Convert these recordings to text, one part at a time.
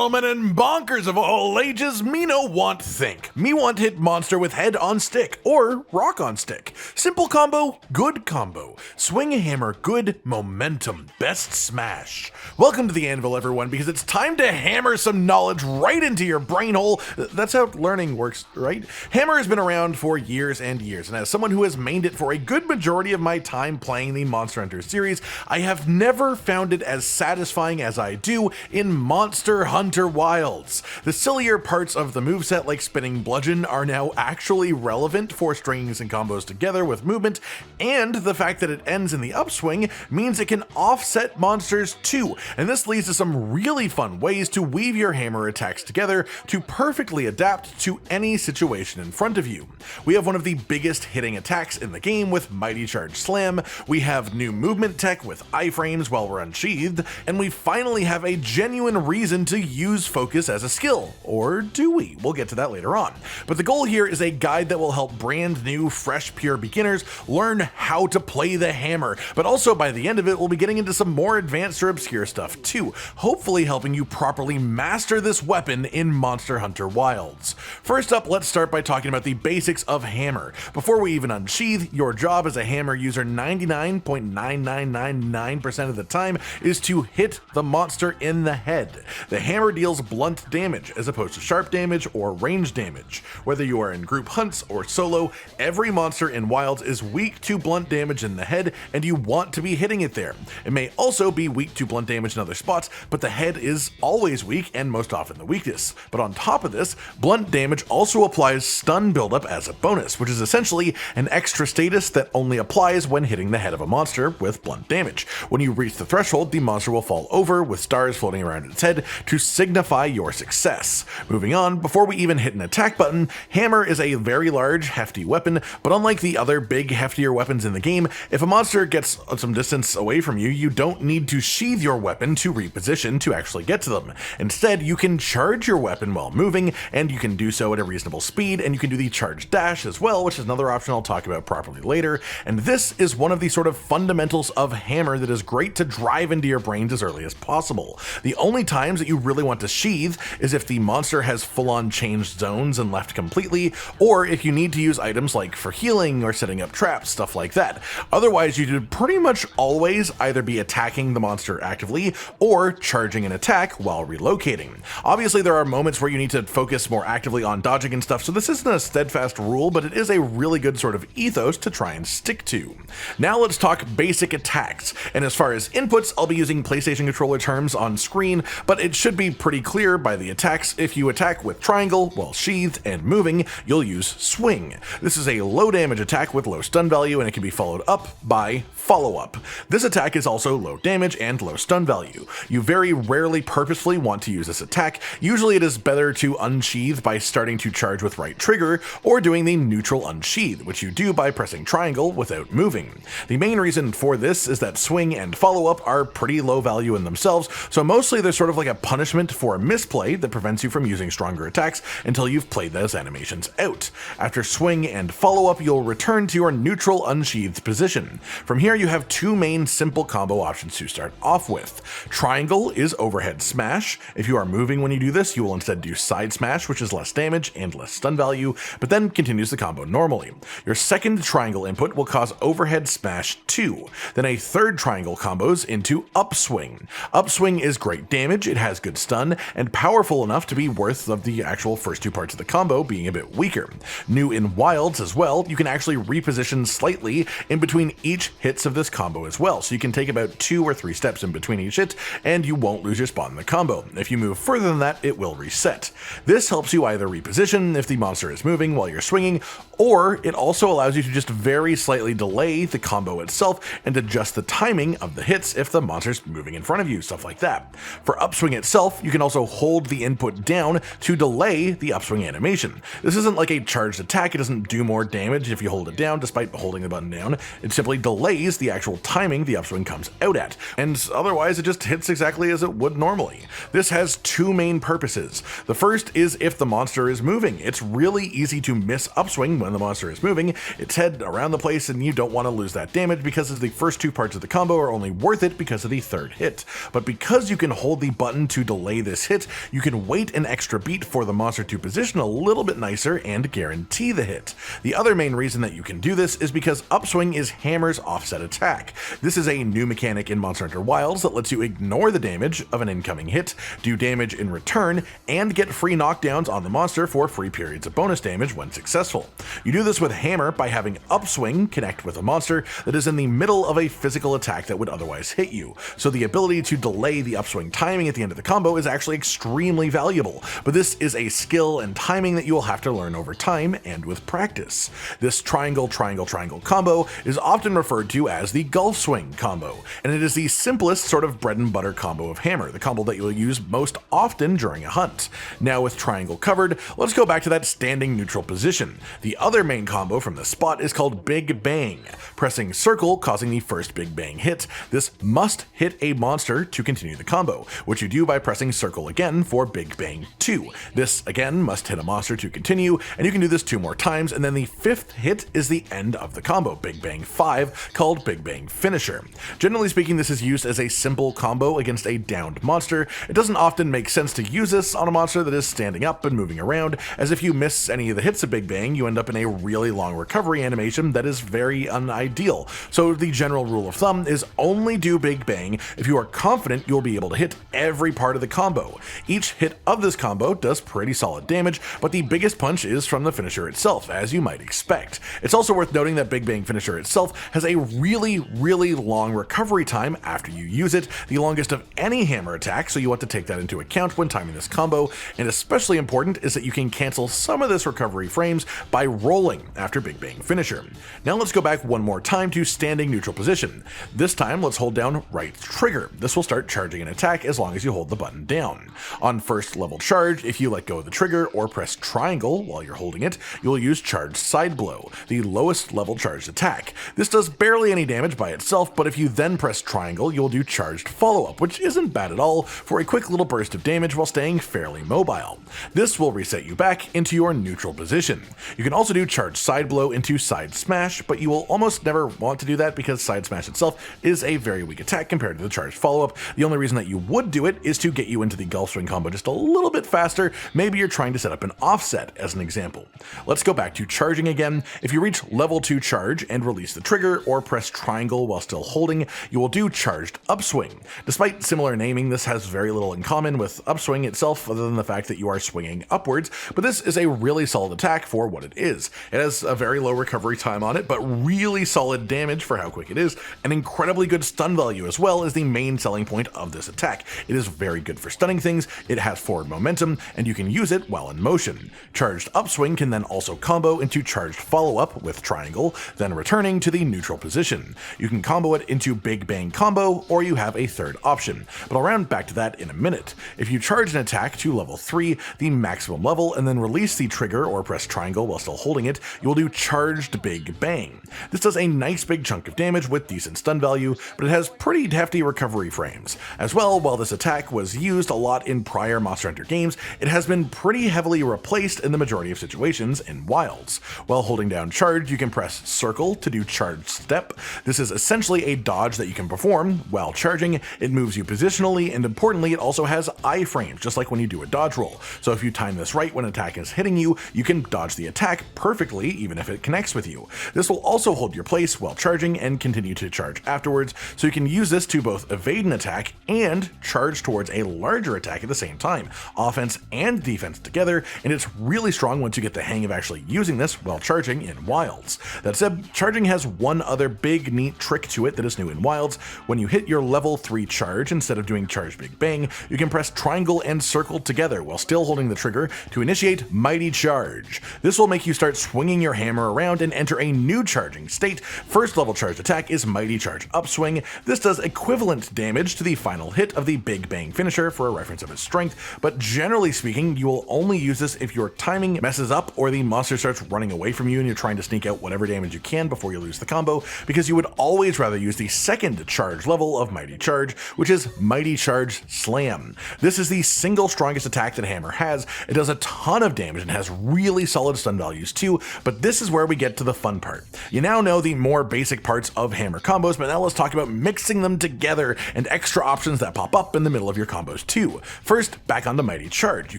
gentlemen, and bonkers of all ages, me no want think. Me want hit monster with head on stick, or rock on stick. Simple combo, good combo. Swing a hammer, good momentum, best smash. Welcome to the anvil, everyone, because it's time to hammer some knowledge right into your brain hole. That's how learning works, right? Hammer has been around for years and years, and as someone who has mained it for a good majority of my time playing the Monster Hunter series, I have never found it as satisfying as I do in Monster Hunter Wilds. The sillier parts of the moveset like Spinning Bludgeon are now actually relevant for strings and combos together with movement, and the fact that it ends in the upswing means it can offset monsters too, and this leads to some really fun ways to weave your hammer attacks together to perfectly adapt to any situation in front of you. We have one of the biggest hitting attacks in the game with Mighty Charge Slam, we have new movement tech with iframes while we're unsheathed, and we finally have a genuine reason to use focus as a skill. Or do we? We'll get to that later on. But the goal here is a guide that will help brand new, fresh, pure beginners learn how to play the hammer, but also by the end of it, we'll be getting into some more advanced or obscure stuff too, hopefully helping you properly master this weapon in Monster Hunter Wilds. First up, let's start by talking about the basics of hammer. Before we even unsheathe, your job as a hammer user 99.9999% of the time is to hit the monster in the head. The hammer deals blunt damage as opposed to sharp damage or range damage. Whether you are in group hunts or solo, every monster in Wilds is weak to blunt damage in the head, and you want to be hitting it there. It may also be weak to blunt damage in other spots, but the head is always weak and most often the weakness. But on top of this, blunt damage also applies stun buildup as a bonus, which is essentially an extra status that only applies when hitting the head of a monster with blunt damage. When you reach the threshold, the monster will fall over with stars floating around its head to signify your success. Moving on, before we even hit an attack button, hammer is a very large, hefty weapon, but unlike the other big, heftier weapons in the game, if a monster gets some distance away from you, you don't need to sheathe your weapon to reposition to actually get to them. Instead, you can charge your weapon while moving, and you can do so at a reasonable speed, and you can do the charge dash as well, which is another option I'll talk about properly later, and this is one of the sort of fundamentals of hammer that is great to drive into your brains as early as possible. The only times that you really want to sheathe is if the monster has full-on changed zones and left completely, or if you need to use items like for healing or setting up traps, stuff like that. Otherwise, you should pretty much always either be attacking the monster actively or charging an attack while relocating. Obviously, there are moments where you need to focus more actively on dodging and stuff, so this isn't a steadfast rule, but it is a really good sort of ethos to try and stick to. Now let's talk basic attacks, and as far as inputs, I'll be using PlayStation controller terms on screen, but it should be pretty clear by the attacks. If you attack with triangle while sheathed and moving, you'll use swing. This is a low damage attack with low stun value, and it can be followed up by follow-up. This attack is also low damage and low stun value. You very rarely purposefully want to use this attack. Usually it is better to unsheathe by starting to charge with right trigger, or doing the neutral unsheathe, which you do by pressing triangle without moving. The main reason for this is that swing and follow-up are pretty low value in themselves, so mostly they're sort of like a punishment for a misplay that prevents you from using stronger attacks until you've played those animations out. After swing and follow-up, you'll return to your neutral unsheathed position. From here, you have two main simple combo options to start off with. Triangle is overhead smash. If you are moving when you do this, you will instead do side smash, which is less damage and less stun value, but then continues the combo normally. Your second triangle input will cause overhead smash 2. Then a third triangle combos into upswing. Upswing is great damage, it has good stun, and powerful enough to be worth of the actual first two parts of the combo being a bit weaker. New in Wilds as well, you can actually reposition slightly in between each hits of this combo as well, so you can take about 2 or 3 steps in between each hit, and you won't lose your spot in the combo. If you move further than that, it will reset. This helps you either reposition if the monster is moving while you're swinging, or it also allows you to just very slightly delay the combo itself and adjust the timing of the hits if the monster's moving in front of you, stuff like that. For upswing itself, you can also hold the input down to delay the upswing animation. This isn't like a charged attack, it doesn't do more damage if you hold it down despite holding the button down, it simply delays the actual timing the upswing comes out at, and otherwise it just hits exactly as it would normally. This has two main purposes. The first is if the monster is moving. It's really easy to miss upswing when the monster is moving, its head around the place, and you don't want to lose that damage because the first two parts of the combo are only worth it because of the third hit. But because you can hold the button to delay delay this hit, you can wait an extra beat for the monster to position a little bit nicer and guarantee the hit. The other main reason that you can do this is because Upswing is Hammer's offset attack. This is a new mechanic in Monster Hunter Wilds that lets you ignore the damage of an incoming hit, do damage in return, and get free knockdowns on the monster for free periods of bonus damage when successful. You do this with Hammer by having Upswing connect with a monster that is in the middle of a physical attack that would otherwise hit you, so the ability to delay the Upswing timing at the end of the combo is actually extremely valuable, but this is a skill and timing that you will have to learn over time and with practice. This triangle combo is often referred to as the Gulf Swing combo, and it is the simplest sort of bread and butter combo of Hammer, the combo that you will use most often during a hunt. Now with triangle covered, let's go back to that standing neutral position. The other main combo from this spot is called Big Bang, pressing circle causing the first Big Bang hit. This must hit a monster to continue the combo, which you do by pressing circle again for Big Bang 2. This again must hit a monster to continue, and you can do this 2 more times, and then the 5th hit is the end of the combo, Big Bang 5, called Big Bang Finisher. Generally speaking, this is used as a simple combo against a downed monster. It doesn't often make sense to use this on a monster that is standing up and moving around, as if you miss any of the hits of Big Bang, you end up in a really long recovery animation that is very unideal. So the general rule of thumb is only do Big Bang if you are confident you'll be able to hit every part of the combo. Each hit of this combo does pretty solid damage, but the biggest punch is from the finisher itself, as you might expect. It's also worth noting that Big Bang Finisher itself has a really long recovery time after you use it, the longest of any Hammer attack, so you want to take that into account when timing this combo, and especially important is that you can cancel some of this recovery frames by rolling after Big Bang Finisher. Now let's go back one more time to standing neutral position. This time let's hold down right trigger. This will start charging an attack as long as you hold the button down. On first level charge, if you let go of the trigger or press triangle while you're holding it, you'll use charged side blow, the lowest level charged attack. This does barely any damage by itself, but if you then press triangle, you'll do charged follow-up, which isn't bad at all for a quick little burst of damage while staying fairly mobile. This will reset you back into your neutral position. You can also do charged side blow into side smash, but you will almost never want to do that because side smash itself is a very weak attack compared to the charged follow-up. The only reason that you would do it is to get you into the Gulf Swing combo just a little bit faster. Maybe you're trying to set up an offset as an example. Let's go back to charging again. If you reach level 2 charge and release the trigger or press triangle while still holding, you will do charged upswing. Despite similar naming, this has very little in common with upswing itself other than the fact that you are swinging upwards, but this is a really solid attack for what it is. It has a very low recovery time on it, but really solid damage for how quick it is, and incredibly good stun value as well is the main selling point of this attack. It is very good for stunning things, it has forward momentum, and you can use it while in motion. Charged upswing can then also combo into charged follow-up with triangle, then returning to the neutral position. You can combo it into Big Bang combo, or you have a third option, but I'll round back to that in a minute. If you charge an attack to level 3, the maximum level, and then release the trigger or press triangle while still holding it, you will do charged Big Bang. This does a nice big chunk of damage with decent stun value, but it has pretty hefty recovery frames. As well, while this attack was used a lot in prior Monster Hunter games, it has been pretty heavily replaced in the majority of situations in Wilds. While holding down charge, you can press circle to do charged step. This is essentially a dodge that you can perform while charging. It moves you positionally, and importantly, it also has iframes, just like when you do a dodge roll. So if you time this right when an attack is hitting you, you can dodge the attack perfectly even if it connects with you. This will also hold your place while charging and continue to charge afterwards, so you can use this to both evade an attack and charge towards a larger attack at the same time, offense and defense together, and it's really strong once you get the hang of actually using this while charging in Wilds. That said, charging has one other big neat trick to it that is new in Wilds. When you hit your level 3 charge, instead of doing charge Big Bang, you can press triangle and circle together while still holding the trigger to initiate Mighty Charge. This will make you start swinging your hammer around and enter a new charging state. First level charged attack is Mighty Charge Upswing. This does equivalent damage to the final hit of the Big Bang finisher for a reference of its strength, but generally speaking, you will only use this if your timing messes up or the monster starts running away from you and you're trying to sneak out whatever damage you can before you lose the combo, because you would always rather use the second charge level of Mighty Charge, which is Mighty Charge Slam. This is the single strongest attack that Hammer has. It does a ton of damage and has really solid stun values too, but this is where we get to the fun part. You now know the more basic parts of Hammer combos, but now let's talk about mixing them together and extra options that pop up in the middle of your combos combos too. First, back onto Mighty Charge. You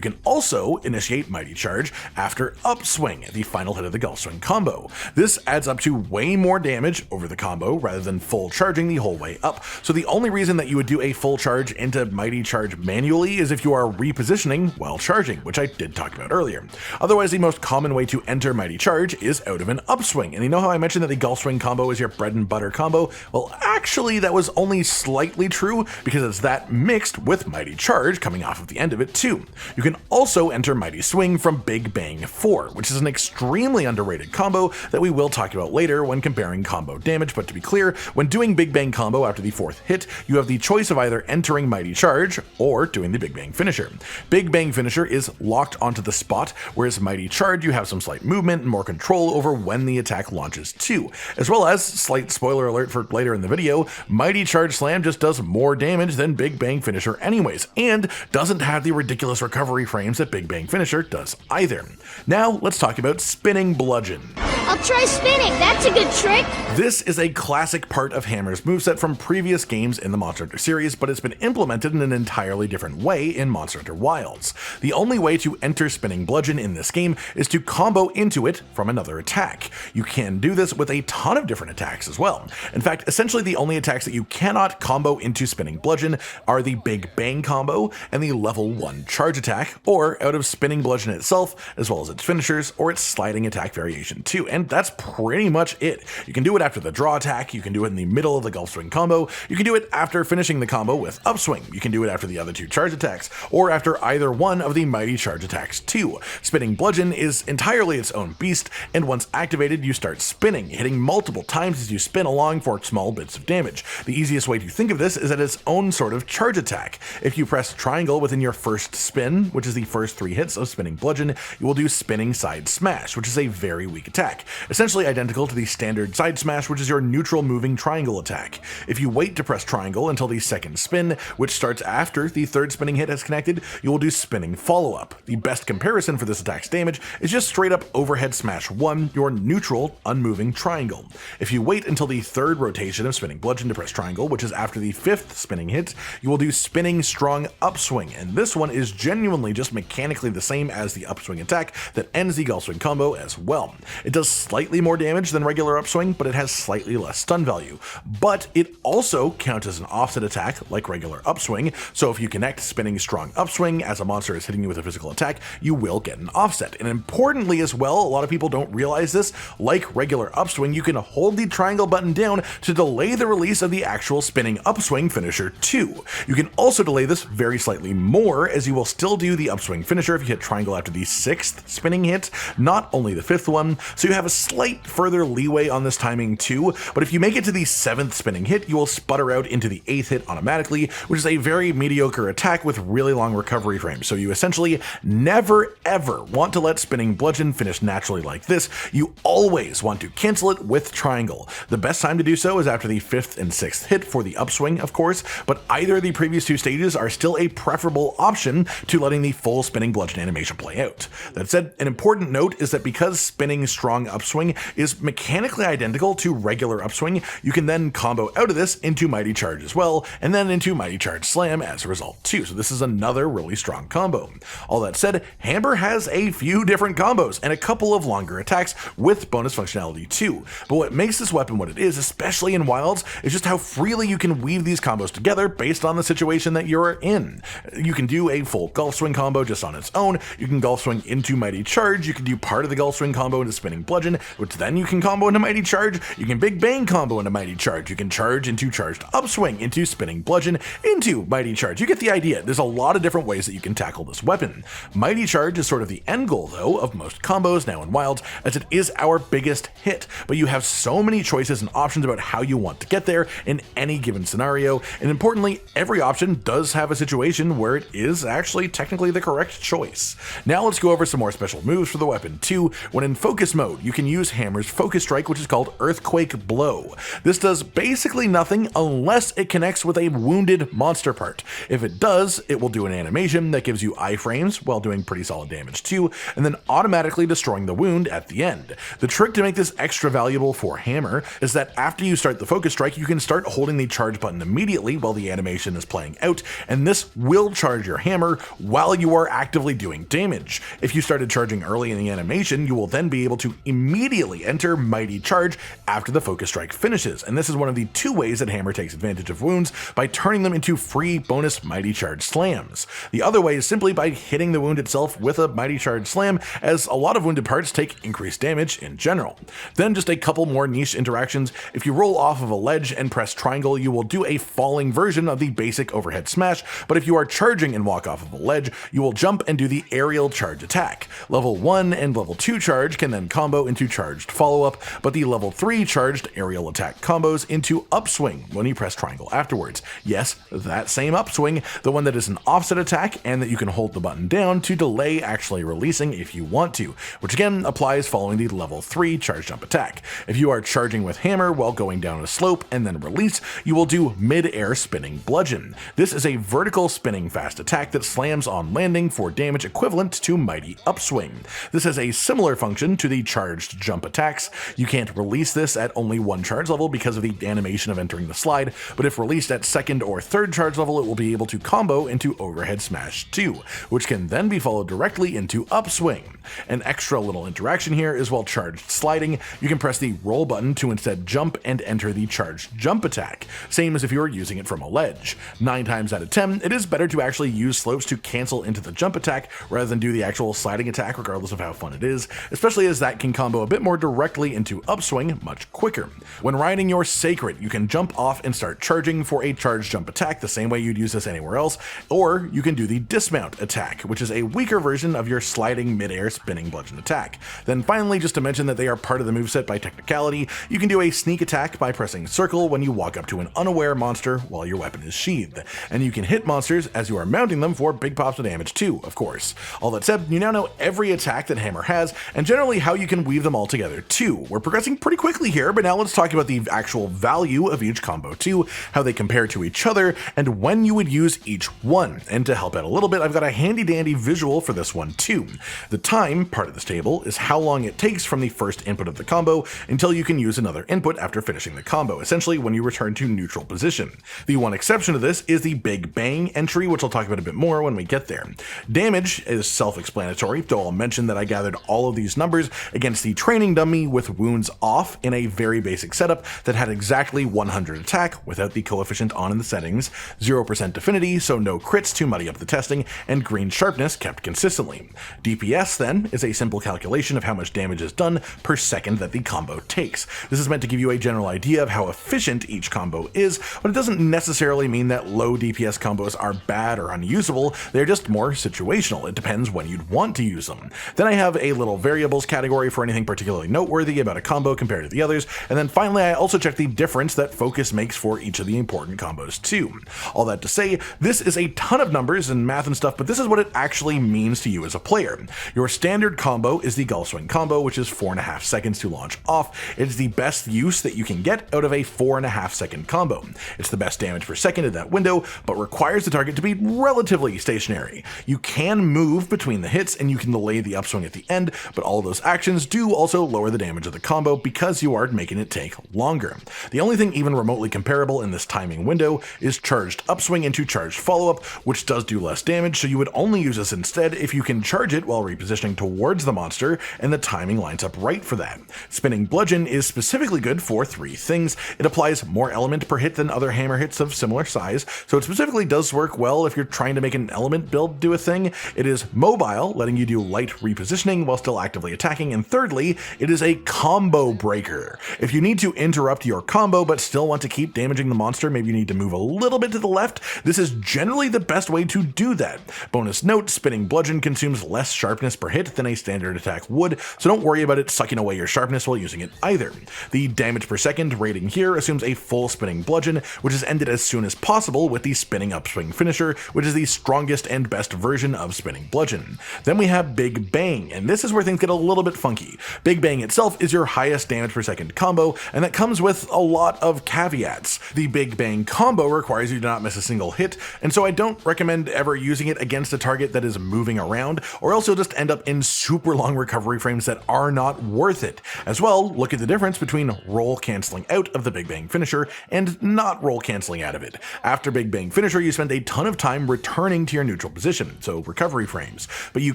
can also initiate Mighty Charge after Upswing, the final hit of the Golf Swing combo. This adds up to way more damage over the combo rather than full charging the whole way up, so the only reason that you would do a full charge into Mighty Charge manually is if you are repositioning while charging, which I did talk about earlier. Otherwise, the most common way to enter Mighty Charge is out of an Upswing, and you know how I mentioned that the Golf Swing combo is your bread and butter combo? Well, actually that was only slightly true because it's that mixed with Mighty Charge coming off of the end of it too. You can also enter Mighty Swing from Big Bang 4, which is an extremely underrated combo that we will talk about later when comparing combo damage, but to be clear, when doing Big Bang combo after the 4th hit, you have the choice of either entering Mighty Charge or doing the Big Bang finisher. Big Bang finisher is locked onto the spot, whereas Mighty Charge you have some slight movement and more control over when the attack launches too. As well as, slight spoiler alert for later in the video, Mighty Charge Slam just does more damage than Big Bang finisher anyways, and doesn't have the ridiculous recovery frames that Big Bang finisher does either. Now let's talk about Spinning Bludgeon. I'll try spinning, that's a good trick. This is a classic part of Hammer's moveset from previous games in the Monster Hunter series, but it's been implemented in an entirely different way in Monster Hunter Wilds. The only way to enter Spinning Bludgeon in this game is to combo into it from another attack. You can do this with a ton of different attacks as well. In fact, essentially the only attacks that you cannot combo into Spinning Bludgeon are the Big Bang combo and the level 1 charge attack, or out of Spinning Bludgeon itself, as well as its finishers or its sliding attack variation too, and that's pretty much it. You can do it after the draw attack, you can do it in the middle of the Golf Swing combo, you can do it after finishing the combo with Upswing, you can do it after the other 2 charge attacks, or after either one of the Mighty Charge attacks too. Spinning Bludgeon is entirely its own beast, and once activated you start spinning, hitting multiple times as you spin along for small bits of damage. The easiest way to think of this is as its own sort of charge attack. If you press triangle within your first spin, which is the first 3 hits of Spinning Bludgeon, you will do Spinning Side Smash, which is a very weak attack, essentially identical to the standard Side Smash, which is your neutral moving triangle attack. If you wait to press triangle until the second spin, which starts after the 3rd spinning hit has connected, you will do Spinning Follow-Up. The best comparison for this attack's damage is just straight up Overhead Smash 1, your neutral unmoving triangle. If you wait until the 3rd rotation of Spinning Bludgeon to press triangle, which is after the 5th spinning hit, you will do Spinning Strong Upswing, and this one is genuinely just mechanically the same as the Upswing attack that ends the Golf Swing combo as well. It does slightly more damage than regular Upswing, but it has slightly less stun value. But it also counts as an offset attack like regular Upswing, so if you connect Spinning Strong Upswing as a monster is hitting you with a physical attack, you will get an offset. And importantly as well, a lot of people don't realize this, like regular Upswing, you can hold the triangle button down to delay the release of the actual Spinning Upswing finisher too. You can also delay this very slightly more, as you will still do the Upswing finisher if you hit triangle after the 6th spinning hit, not only the 5th one, so you have a slight further leeway on this timing too, but if you make it to the 7th spinning hit, you will sputter out into the 8th hit automatically, which is a very mediocre attack with really long recovery frames, so you essentially never ever want to let Spinning Bludgeon finish naturally like this. You always want to cancel it with triangle. The best time to do so is after the 5th and 6th hit for the Upswing, of course, but either of the previous 2 stages are still a preferable option to letting the full Spinning Bludgeon animation play out. That said, an important note is that because Spinning Strong Upswing is mechanically identical to regular Upswing, you can then combo out of this into Mighty Charge as well, and then into Mighty Charge Slam as a result too, so this is another really strong combo. All that said, Hammer has a few different combos and a couple of longer attacks with bonus functionality too, but what makes this weapon what it is, especially in Wilds, is just how freely you can weave these combos together based on the situation that you're in. You can do a full Golf Swing combo just on its own, you can Golf Swing into Mighty Charge, you can do part of the Golf Swing combo into Spinning Bludgeon, which then you can combo into Mighty Charge, you can Big Bang combo into Mighty Charge, you can charge into Charged Upswing, into Spinning Bludgeon, into Mighty Charge. You get the idea. There's a lot of different ways that you can tackle this weapon. Mighty Charge is sort of the end goal though of most combos now in Wilds, as it is our biggest hit, but you have so many choices and options about how you want to get there in any given scenario, and importantly, every option does have a situation where it is actually technically the correct choice. Now let's go over some more special moves for the weapon too. When in focus mode, you can use Hammer's Focus Strike, which is called Earthquake Blow. This does basically nothing unless it connects with a wounded monster part. If it does, it will do an animation that gives you iframes while doing pretty solid damage too, and then automatically destroying the wound at the end. The trick to make this extra valuable for Hammer is that after you start the Focus Strike, you can start holding the charge button immediately while the animation is playing out, and this will charge your hammer while you are actively doing damage. If you started charging early in the animation, you will then be able to immediately enter Mighty Charge after the focus strike finishes, and this is one of the two ways that hammer takes advantage of wounds, by turning them into free bonus Mighty Charge slams. The other way is simply by hitting the wound itself with a Mighty Charge slam, as a lot of wounded parts take increased damage in general. Then just a couple more niche interactions. If you roll off of a ledge and press triangle, you will do a falling version of the basic overhead smash, but if you are charging and walk off of a ledge, you will jump and do the aerial charge attack. Level 1 and level 2 charge can then combo into charged follow-up, but the level 3 charged aerial attack combos into upswing when you press triangle afterwards. Yes, that same upswing, the one that is an offset attack and that you can hold the button down to delay actually releasing if you want to, which again applies following the level 3 charge jump attack. If you are charging with hammer while going down a slope and then release, you will do mid-air spinning bludgeon. This is a vertical spinning fast attack that slams on landing for damage equivalent to mighty upswing. This has a similar function to the charged jump attacks. You can't release this at only one charge level because of the animation of entering the slide, but if released at second or third charge level, it will be able to combo into overhead smash 2, which can then be followed directly into upswing. An extra little interaction here is while charged sliding, you can press the roll button to instead jump and enter the charged jump attack, same as if you were using it from a ledge. 9 times out of 10, it is better to actually use slopes to cancel into the jump attack rather than do the actual sliding attack, regardless of how fun it is, especially as that can combo a bit more directly into upswing much quicker. When riding your seikret, you can jump off and start charging for a charged jump attack the same way you'd use this anywhere else, or you can do the dismount attack, which is a weaker version of your sliding mid-air spinning bludgeon attack. Then finally, just to mention that they are part of the moveset by technicality, you can do a sneak attack by pressing circle when you walk up to an unaware monster while your weapon is sheathed, and you can hit monsters as you are mounting them for big pops of damage too, of course. All that said, you now know every attack that hammer has, and generally how you can weave them all together too. We're progressing pretty quickly here, but now let's talk about the actual value of each combo too, how they compare to each other, and when you would use each one. And to help out a little bit, I've got a handy dandy visual for this one too. The time part of this table is how long it takes from the first input of the combo until you can use another input after finishing the combo, essentially when you return to neutral position. The one exception to this is the Big Bang entry, which I'll talk about a bit more when we get there. Damage is self-explanatory, though I'll mention that I gathered all of these numbers against the training dummy with wounds off in a very basic setup that had exactly 100 attack without the coefficient on in the settings, 0% affinity, so no crits to muddy up the testing, and green sharpness kept consistently. DPS then is a simple calculation of how much damage is done per second that the combo takes. This is meant to give you a general idea of how efficient each combo is, but it doesn't necessarily mean that low DPS combos are bad or unusable, they're just more situational. It depends when you'd want to use them. Then I have a little variables category for anything particularly noteworthy about a combo compared to the others, and then finally I also check the difference that focus makes for each of the important combos too. All that to say, this is a ton of numbers and math and stuff, but this is what it actually means to you as a player. Your standard combo is the golf swing combo, which is 4.5 seconds to launch off. It's the best use that you can get out of a 4.5 second combo. It's the best damage per second in that window, but requires the target to be relatively stationary. You can move between the hits and you can delay the upswing at the end, but all of those actions do also lower the damage of the combo because you are making it take longer. The only thing even remotely comparable in this timing window is charged upswing into charged follow-up, which does do less damage, so you would only use this instead if you can charge it while repositioning towards the monster and the timing lines up right for that. Spinning Bludgeon is specifically good for 3 things. It applies more element per hit than other hammer hits of similar size, so it specifically does work well if you're trying to make an element build do a thing. It is mobile, letting you do light repositioning while still actively attacking, and thirdly, it is a combo breaker. If you need to interrupt your combo but still want to keep damaging the monster, maybe you need to move a little bit to the left, this is generally the best way to do that. Bonus note, Spinning Bludgeon consumes less sharpness per hit than a standard attack would, so don't worry about it sucking away your sharpness while using it either. The damage per second rating here assumes a full Spinning Bludgeon, which is ended as soon as possible with the Spinning Upswing finisher, which is the strongest and best version of Spinning Bludgeon. Then we have Big Bang, and this is where things get a little bit funky. Big Bang itself is your highest damage per second combo, and that comes with a lot of caveats. The Big Bang combo requires you to not miss a single hit, and so I don't recommend ever using it against a target that is moving around, or else you'll just end up in super long recovery frames that are not worth it. As well, look at the difference between roll canceling out of the Big Bang finisher and not roll canceling out of it. After Big Bang finisher, you spend a ton of time returning to your neutral position, so recovery frames, but you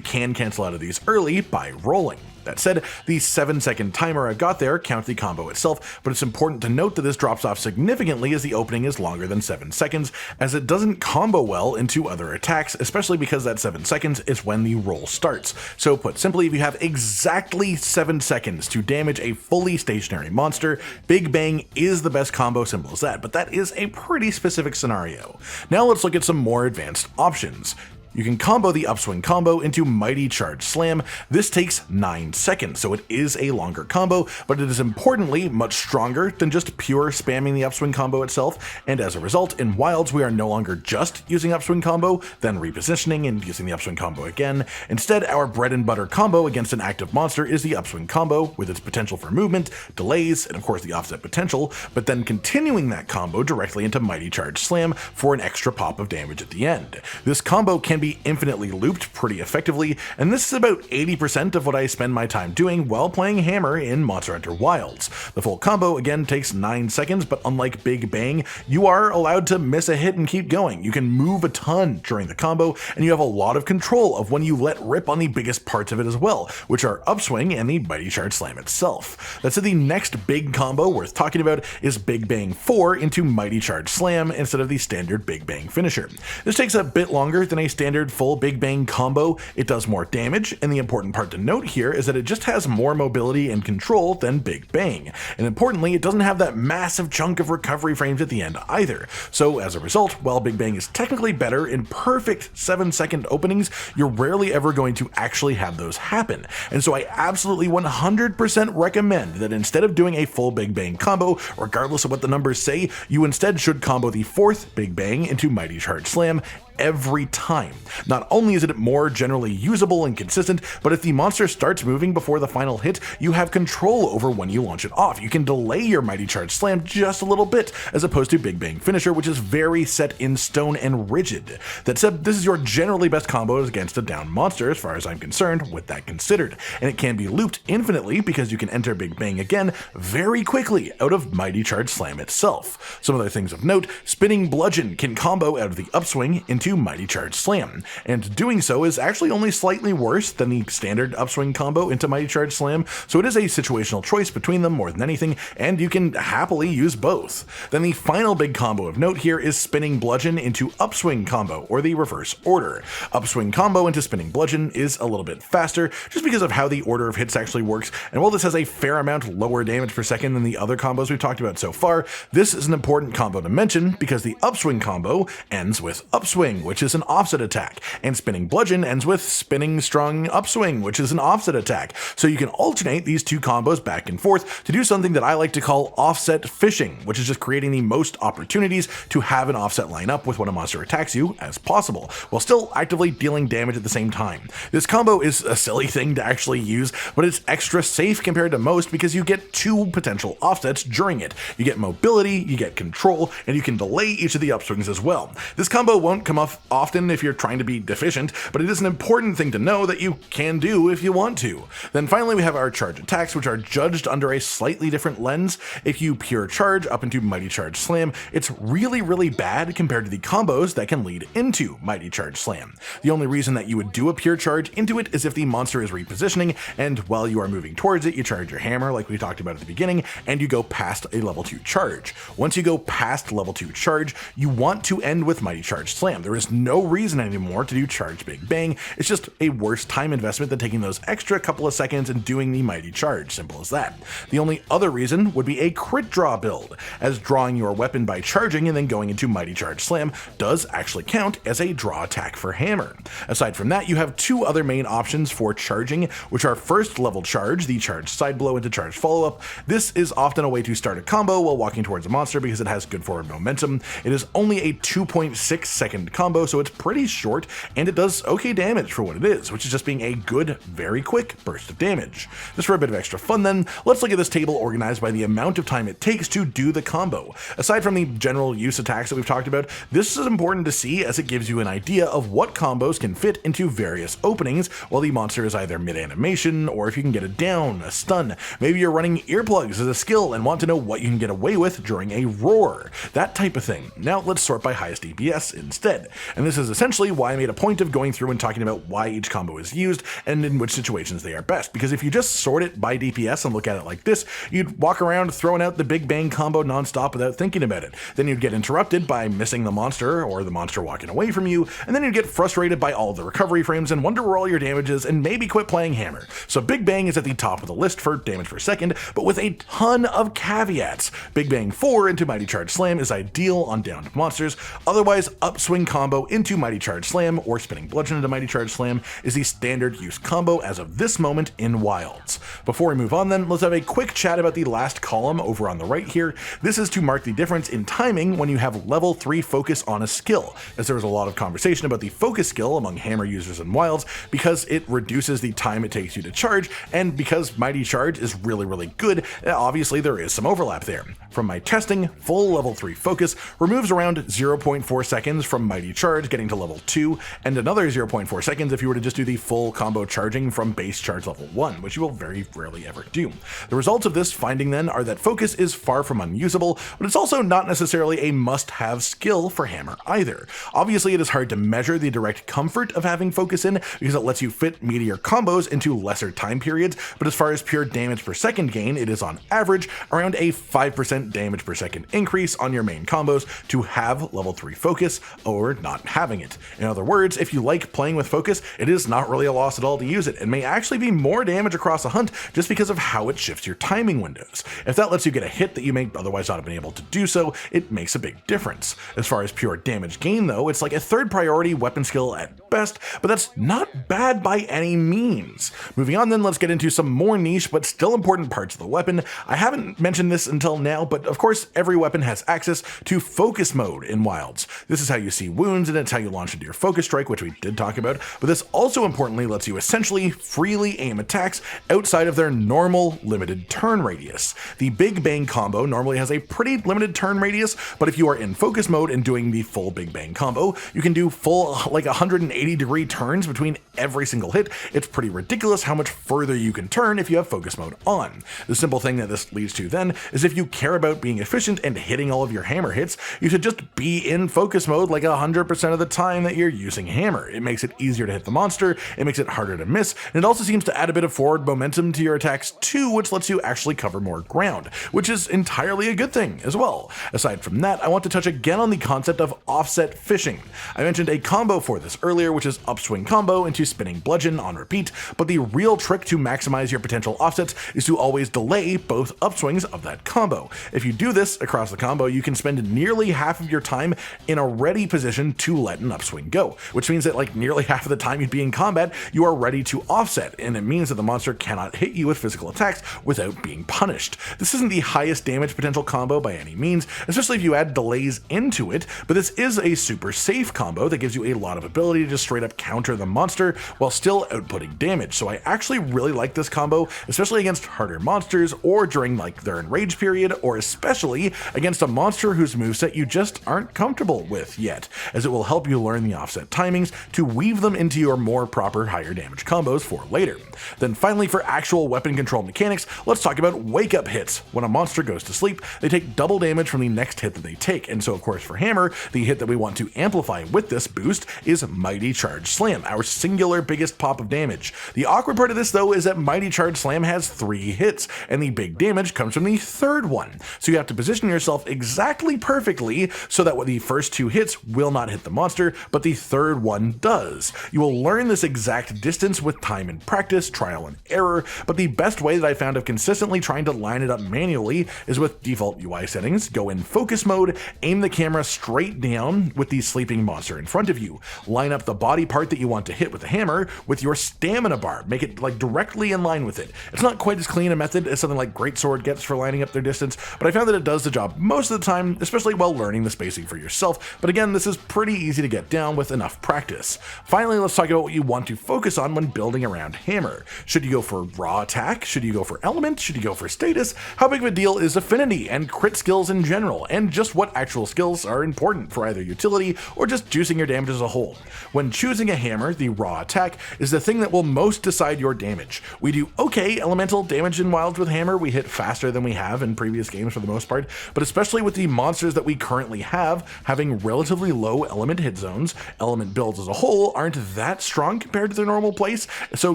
can cancel out of these early by rolling. That said, the 7-second timer I've got there counts the combo itself, but it's important to note that this drops off significantly as the opening is longer than 7 seconds, as it doesn't combo well into other attacks, especially because that 7 seconds is when the roll starts. So put simply, if you have exactly 7 seconds to damage a fully stationary monster, Big Bang is the best combo, simple as that, but that is a pretty specific scenario. Now let's look at some more advanced options. You can combo the Upswing combo into Mighty Charge Slam. This takes 9 seconds, so it is a longer combo, but it is importantly much stronger than just pure spamming the Upswing combo itself, and as a result, in Wilds we are no longer just using Upswing combo, then repositioning and using the Upswing combo again. Instead, our bread and butter combo against an active monster is the Upswing combo, with its potential for movement, delays, and of course the offset potential, but then continuing that combo directly into Mighty Charge Slam for an extra pop of damage at the end. This combo can be infinitely looped pretty effectively, and this is about 80% of what I spend my time doing while playing Hammer in Monster Hunter Wilds. The full combo again takes 9 seconds, but unlike Big Bang, you are allowed to miss a hit and keep going. You can move a ton during the combo, and you have a lot of control of when you let rip on the biggest parts of it as well, which are Upswing and the Mighty Charge Slam itself. That said, the next big combo worth talking about is Big Bang 4 into Mighty Charge Slam instead of the standard Big Bang finisher. This takes a bit longer than a standard full Big Bang combo. It does more damage, and the important part to note here is that it just has more mobility and control than Big Bang. And importantly, it doesn't have that massive chunk of recovery frames at the end either. So as a result, while Big Bang is technically better in perfect 7-second openings, you're rarely ever going to actually have those happen. And so I absolutely 100% recommend that instead of doing a full Big Bang combo, regardless of what the numbers say, you instead should combo the 4th Big Bang into Mighty Charge Slam every time. Not only is it more generally usable and consistent, but if the monster starts moving before the final hit, you have control over when you launch it off. You can delay your Mighty Charge Slam just a little bit, as opposed to Big Bang Finisher, which is very set in stone and rigid. That said, this is your generally best combo against a down monster, as far as I'm concerned, with that considered. And it can be looped infinitely because you can enter Big Bang again very quickly out of Mighty Charge Slam itself. Some other things of note: Spinning Bludgeon can combo out of the Upswing into Mighty Charge Slam, and doing so is actually only slightly worse than the standard Upswing combo into Mighty Charge Slam, so it is a situational choice between them more than anything, and you can happily use both. Then the final big combo of note here is Spinning Bludgeon into Upswing combo, or the reverse order. Upswing combo into Spinning Bludgeon is a little bit faster, just because of how the order of hits actually works, and while this has a fair amount lower damage per second than the other combos we've talked about so far, this is an important combo to mention because the Upswing combo ends with Upswing, which is an offset attack, and Spinning Bludgeon ends with Spinning Strong Upswing, which is an offset attack. So you can alternate these two combos back and forth to do something that I like to call offset fishing, which is just creating the most opportunities to have an offset line up with when a monster attacks you as possible, while still actively dealing damage at the same time. This combo is a silly thing to actually use, but it's extra safe compared to most because you get 2 potential offsets during it. You get mobility, you get control, and you can delay each of the upswings as well. This combo won't come off often if you're trying to be deficient, but it is an important thing to know that you can do if you want to. Then finally we have our charge attacks, which are judged under a slightly different lens. If you pure charge up into Mighty Charge Slam, it's really bad compared to the combos that can lead into Mighty Charge Slam. The only reason that you would do a pure charge into it is if the monster is repositioning, and while you are moving towards it, you charge your hammer like we talked about at the beginning, and you go past a level 2 charge. Once you go past level 2 charge, you want to end with Mighty Charge Slam. There is no reason anymore to do Charge Big Bang. It's just a worse time investment than taking those extra couple of seconds and doing the Mighty Charge, simple as that. The only other reason would be a crit draw build, as drawing your weapon by charging and then going into Mighty Charge Slam does actually count as a draw attack for hammer. Aside from that, you have 2 other main options for charging, which are first level charge, the charge side blow into charge follow-up. This is often a way to start a combo while walking towards a monster because it has good forward momentum. It is only a 2.6 second combo, so it's pretty short, and it does okay damage for what it is, which is just being a good, very quick burst of damage. Just for a bit of extra fun then, let's look at this table organized by the amount of time it takes to do the combo. Aside from the general use attacks that we've talked about, this is important to see as it gives you an idea of what combos can fit into various openings while the monster is either mid-animation, or if you can get a down, a stun. Maybe you're running earplugs as a skill and want to know what you can get away with during a roar. That type of thing. Now let's sort by highest DPS instead. And this is essentially why I made a point of going through and talking about why each combo is used and in which situations they are best. Because if you just sort it by DPS and look at it like this, you'd walk around throwing out the Big Bang combo nonstop without thinking about it. Then you'd get interrupted by missing the monster or the monster walking away from you, and then you'd get frustrated by all the recovery frames and wonder where all your damage is and maybe quit playing hammer. So Big Bang is at the top of the list for damage per second, but with a ton of caveats. Big Bang 4 into Mighty Charge Slam is ideal on downed monsters. Otherwise, Upswing combo into Mighty Charge Slam or Spinning Bludgeon into Mighty Charge Slam is the standard use combo as of this moment in Wilds. Before we move on then, let's have a quick chat about the last column over on the right here. This is to mark the difference in timing when you have level 3 focus on a skill, as there was a lot of conversation about the focus skill among hammer users in Wilds because it reduces the time it takes you to charge, and because Mighty Charge is really good, obviously there is some overlap there. From my testing, full level 3 focus removes around 0.4 seconds from Mighty Charge getting to level 2, and another 0.4 seconds if you were to just do the full combo charging from base charge level 1, which you will very rarely ever do. The results of this finding then are that focus is far from unusable, but it's also not necessarily a must-have skill for hammer either. Obviously it is hard to measure the direct comfort of having focus in because it lets you fit meatier combos into lesser time periods, but as far as pure damage per second gain, it is on average around a 5% damage per second increase on your main combos to have level 3 focus or not having it. In other words, if you like playing with focus, it is not really a loss at all to use it, and may actually be more damage across a hunt just because of how it shifts your timing windows. If that lets you get a hit that you may otherwise not have been able to do so, it makes a big difference. As far as pure damage gain though, it's like a third priority weapon skill at best, but that's not bad by any means. Moving on then, let's get into some more niche but still important parts of the weapon. I haven't mentioned this until now, but of course every weapon has access to focus mode in Wilds. This is how you see wounds and it's how you launch into your focus strike, which we did talk about, but this also importantly lets you essentially freely aim attacks outside of their normal limited turn radius. The Big Bang combo normally has a pretty limited turn radius, but if you are in focus mode and doing the full Big Bang combo, you can do full like 180-degree turns between every single hit. It's pretty ridiculous how much further you can turn if you have focus mode on. The simple thing that this leads to then is if you care about being efficient and hitting all of your hammer hits, you should just be in focus mode like 100% of the time that you're using hammer. It makes it easier to hit the monster, it makes it harder to miss, and it also seems to add a bit of forward momentum to your attacks too, which lets you actually cover more ground, which is entirely a good thing as well. Aside from that, I want to touch again on the concept of offset fishing. I mentioned a combo for this earlier, which is Upswing combo into Spinning Bludgeon on repeat, but the real trick to maximize your potential offsets is to always delay both upswings of that combo. If you do this across the combo, you can spend nearly half of your time in a ready position to let an upswing go, which means that like nearly half of the time you'd be in combat, you are ready to offset, and it means that the monster cannot hit you with physical attacks without being punished. This isn't the highest damage potential combo by any means, especially if you add delays into it, but this is a super safe combo that gives you a lot of ability to just straight up counter the monster while still outputting damage. So I actually really like this combo, especially against harder monsters or during like their enrage period, or especially against a monster whose moveset you just aren't comfortable with yet, as it will help you learn the offset timings to weave them into your more proper higher damage combos for later. Then finally, for actual weapon control mechanics, let's talk about wake up hits. When a monster goes to sleep, they take double damage from the next hit that they take, and so of course for hammer, the hit that we want to amplify with this boost is Mighty Charge Slam, our singular biggest pop of damage. The awkward part of this though is that Mighty Charge Slam has 3 hits, and the big damage comes from the third one. So you have to position yourself exactly perfectly so that the first 2 hits will not hit the monster, but the third one does. You will learn this exact distance with time and practice, trial and error, but the best way that I found of consistently trying to line it up manually is with default UI settings, go in focus mode, aim the camera straight down with the sleeping monster in front of you, line up the body part that you want to hit with the hammer with your stamina bar. Make it like directly in line with it. It's not quite as clean a method as something like greatsword gets for lining up their distance, but I found that it does the job most of the time, especially while learning the spacing for yourself. But again, this is pretty easy to get down with enough practice. Finally, let's talk about what you want to focus on when building around hammer. Should you go for raw attack? Should you go for element? Should you go for status? How big of a deal is affinity and crit skills in general? And just what actual skills are important for either utility or just juicing your damage as a whole? When choosing a hammer, the raw attack is the thing that will most decide your damage. We do okay elemental damage in wilds with hammer. We hit faster than we have in previous games for the most part, but especially with the monsters that we currently have, having relatively low element hit zones, element builds as a whole aren't that strong compared to their normal place, so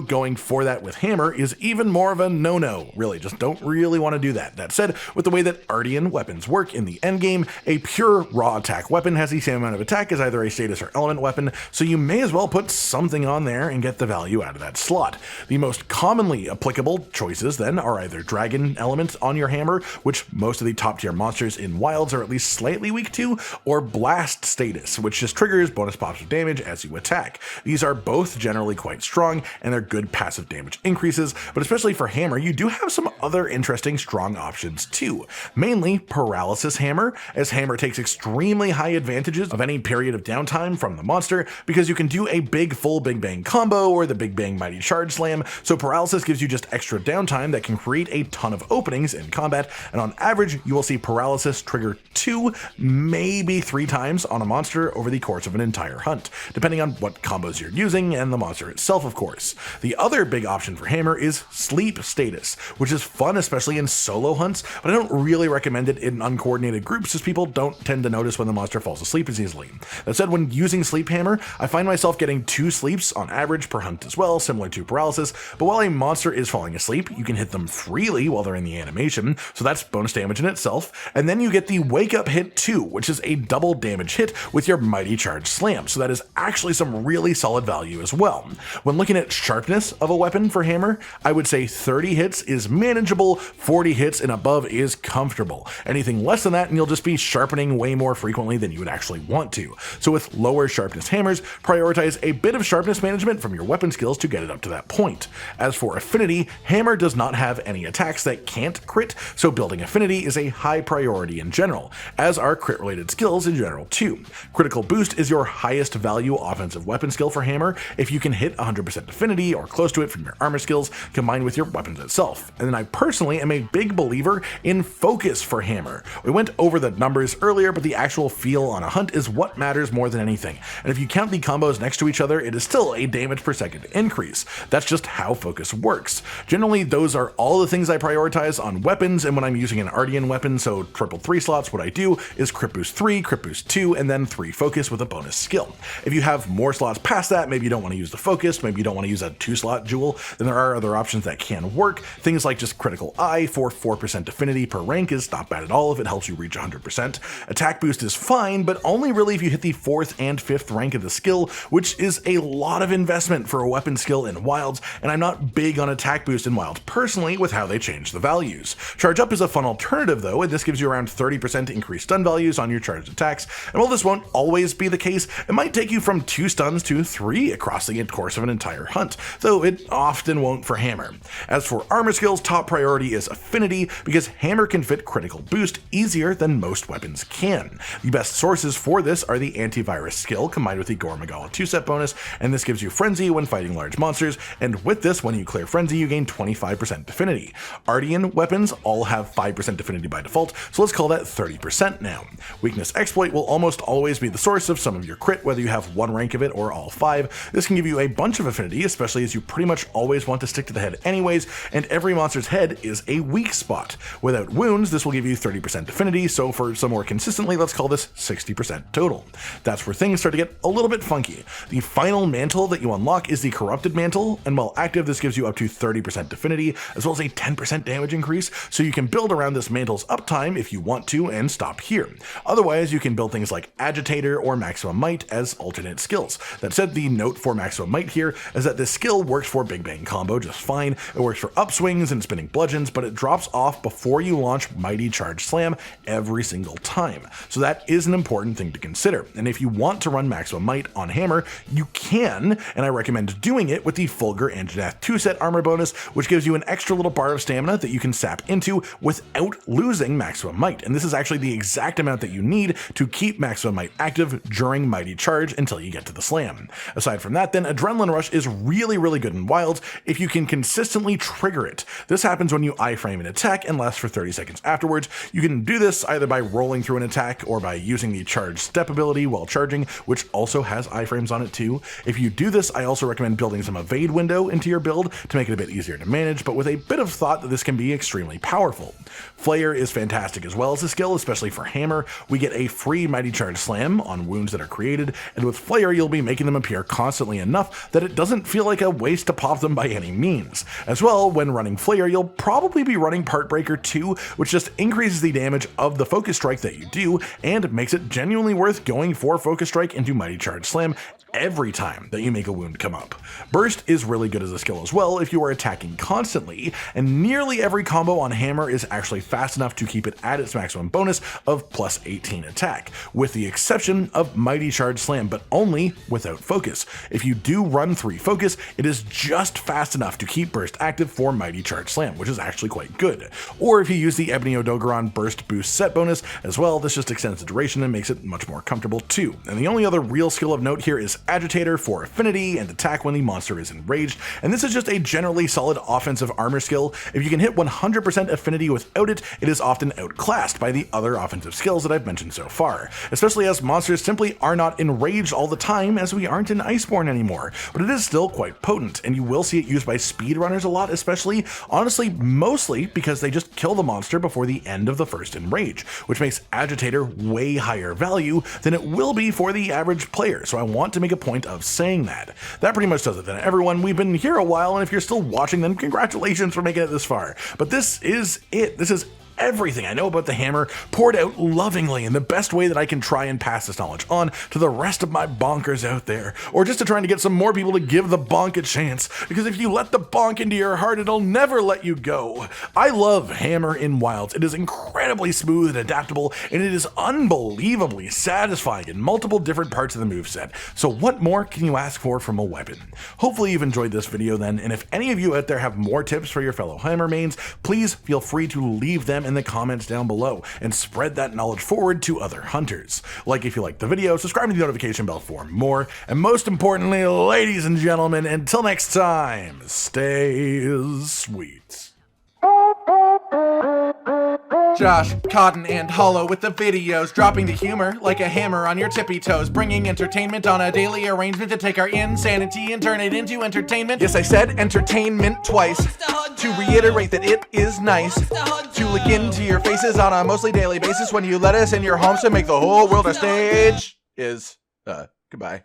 going for that with hammer is even more of a no-no. Really, just don't really want to do that. That said, with the way that artian weapons work in the endgame, a pure raw attack weapon has the same amount of attack as either a status or element weapon, so you may as well put something on there and get the value out of that slot. The most commonly applicable choices then are either dragon element on your hammer, which most of the top tier monsters in wilds are at least slightly weak to, or blast status, which just triggers bonus pops of damage as you attack. These are both generally quite strong and they're good passive damage increases, but especially for hammer, you do have some other interesting strong options too. Mainly paralysis hammer, as hammer takes extremely high advantages of any period of downtime from the monster because you can do a big full Big Bang combo or the Big Bang Mighty Charge slam, so paralysis gives you just extra downtime that can create a ton of openings in combat, and on average you will see paralysis trigger 2, maybe 3 times on a monster over the course of an entire hunt, depending on what combos you're using and the monster itself, of course. The other big option for hammer is sleep status, which is fun especially in solo hunts, but I don't really recommend it in uncoordinated groups as people don't tend to notice when the monster falls asleep as easily. That said, when using sleep hammer, I find myself getting 2 sleeps on average per hunt as well, similar to paralysis, but while a monster is falling asleep, you can hit them freely while they're in the animation, so that's bonus damage in itself, and then you get the wake up hit too, which is a double damage hit with your Mighty Charge slam, so that is actually some really solid value as well. When looking at sharpness of a weapon for hammer, I would say 30 hits is manageable, 40 hits and above is comfortable. Anything less than that and you'll just be sharpening way more frequently than you would actually want to. So with lower sharpness hammers, prioritize a bit of sharpness management from your weapon skills to get it up to that point. As for affinity, hammer does not have any attacks that can't crit, so building affinity is a high priority in general, as are crit related skills in general too. Critical boost is your highest value offensive weapon skill for hammer if you can hit 100% affinity or close to it from your armor skills combined with your weapons itself. And then I personally am a big believer in focus for hammer. We went over the numbers earlier, but the actual feel on a hunt is what matters more than anything. And if you count the combos next to each other, it is still a damage per second increase. That's just how focus works. Generally, those are all the things I prioritize on weapons, and when I'm using an artian weapon, so triple 3 slots, what I do is crit boost 3, crit boost 2, and then 3 focus with a bonus skill. If you have more slots past that, maybe you don't want to use the focus, maybe you don't want to use a 2-slot jewel, then there are other options that can work. Things like just critical eye for 4% affinity per rank is not bad at all if it helps you reach 100%. Attack boost is fine, but only really if you hit the 4th and 5th rank of the skill, which is a lot of investment for a weapon skill in wilds, and I'm not big on attack boost in wilds personally with how they change the values. Charge up is a fun alternative though, and this gives you around 30% increased stun values on your charged attacks, and while this won't always be the case, it might take you from 2 stuns to 3 across the course of an entire hunt, though it often won't for hammer. As for armor skills, top priority is affinity, because hammer can fit critical boost easier than most weapons can. The best sources for this are the antivirus skill combined with the gore magala 2-set bonus, and this gives you frenzy when fighting large monsters, and with this, when you clear frenzy, you gain 25% affinity. Artian weapons all have 5% affinity by default, so let's call that 30% now. Weakness exploit will almost always be the source of some of your crit, whether you have 1 rank of it or all 5. This can give you a bunch of affinity, especially as you pretty much always want to stick to the head anyways, and every monster's head is a weak spot. Without wounds, this will give you 30% affinity, so for some more consistently, let's call this 60% total. That's where things start to get a little bit funky. The final mantle that you unlock is the corrupted mantle, and while active, this gives you up to 30% affinity, as well as a 10% damage increase, so you can build around this mantle's uptime if you want to and stop here. Otherwise, you can build things like agitator or maximum might as alternate skills. That said, the note for maximum might here is that this skill works for Big Bang combo just fine. It works for upswings and spinning bludgeons, but it drops off before you launch Mighty Charge Slam every single time. So that is an important thing to consider. And if you want to run maximum might on on hammer, you can, and I recommend doing it with the Fulgur and Sheathe 2-set armor bonus, which gives you an extra little bar of stamina that you can sap into without losing maximum might. And this is actually the exact amount that you need to keep maximum might active during Mighty Charge until you get to the slam. Aside from that, then Adrenaline Rush is really good in Wilds if you can consistently trigger it. This happens when you iframe an attack and lasts for 30 seconds afterwards. You can do this either by rolling through an attack or by using the charge step ability while charging, which also has iframes on it too. If you do this, I also recommend building some evade window into your build to make it a bit easier to manage, but with a bit of thought that this can be extremely powerful. Flare is fantastic as well as a skill, especially for hammer. We get a free Mighty Charge slam on wounds that are created, and with Flare you'll be making them appear constantly enough that it doesn't feel like a waste to pop them by any means. As well, when running Flare, you'll probably be running Part Breaker too, which just increases the damage of the focus strike that you do and makes it genuinely worth going for focus strike into Mighty Charge slam every time that you make a wound come up. Burst is really good as a skill as well if you are attacking constantly, and nearly every combo on hammer is actually fast enough to keep it at its maximum bonus of plus 18 attack, with the exception of Mighty Charge slam, but only without focus. If you do run 3 focus, it is just fast enough to keep burst active for Mighty Charge slam, which is actually quite good. Or if you use the Ebony Odogaron burst boost set bonus as well, this just extends the duration and makes it much more comfortable too. And the only other real skill of note here is Agitator for affinity and attack when the monster is enraged, and this is just a generally solid offensive armor skill. If you can hit 100% affinity without it, it is often outclassed by the other offensive skills that I've mentioned so far, especially as monsters simply are not enraged all the time as we aren't in Iceborne anymore, but it is still quite potent, and you will see it used by speedrunners a lot, especially, honestly, mostly because they just kill the monster before the end of the first enrage, which makes Agitator way higher value than it will be for the average player, so I want to make a point of saying that. That pretty much does it then, everyone. We've been here a while, and if you're still watching, then congratulations for making it this far. But this is it. This is everything I know about the hammer poured out lovingly in the best way that I can try and pass this knowledge on to the rest of my bonkers out there, or just to trying to get some more people to give the bonk a chance, because if you let the bonk into your heart, it'll never let you go. I love hammer in Wilds. It is incredibly smooth and adaptable, and it is unbelievably satisfying in multiple different parts of the moveset. So what more can you ask for from a weapon? Hopefully you've enjoyed this video then, and if any of you out there have more tips for your fellow hammer mains, please feel free to leave them in the comments down below and spread that knowledge forward to other hunters. Like if you liked the video, subscribe to the notification bell for more, and most importantly, ladies and gentlemen, until next time, stay sweet. Josh, Cotton, and Hollow with the videos, dropping the humor like a hammer on your tippy toes, bringing entertainment on a daily arrangement to take our insanity and turn it into entertainment. Yes, I said entertainment twice, to reiterate that it is nice to look into your faces on a mostly daily basis when you let us in your homes to make the whole world a stage. Goodbye.